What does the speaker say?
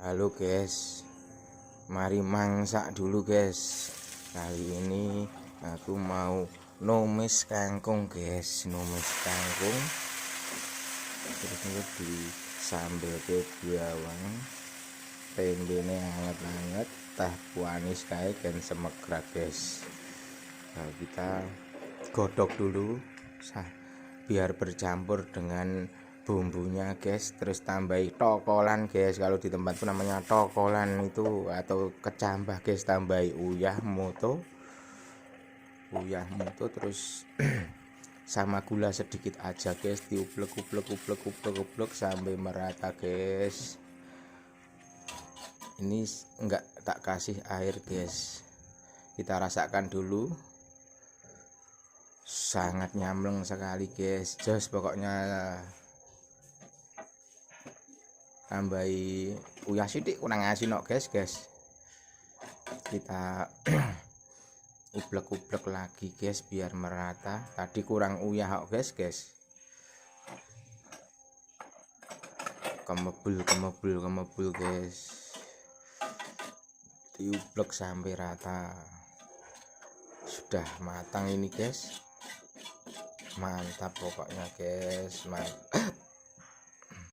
Halo guys, mari mangsak dulu guys. Kali ini aku mau numis kangkung guys, numis kangkung. Terus ini di sambal ke bawang, tembene anget-anget, teh puanis kae dan semegrak guys. Nah, kita godok dulu biar bercampur dengan bumbunya guys, terus tambahi tokolan guys. Kalau di tempatku namanya tokolan itu atau kecambah guys, tambahi uyah moto terus sama gula sedikit aja guys, diuplek sampai merata guys. Ini enggak tak kasih air guys, kita rasakan dulu. Sangat nyamleng sekali guys, jos pokoknya. Tambahi uyah sithik kurang asin kok guys. Kita ublek lagi guys biar merata. Tadi kurang uyah kok guys. Kemebul guys, diublek sampai rata. Sudah matang ini guys, mantap pokoknya guys, mantap.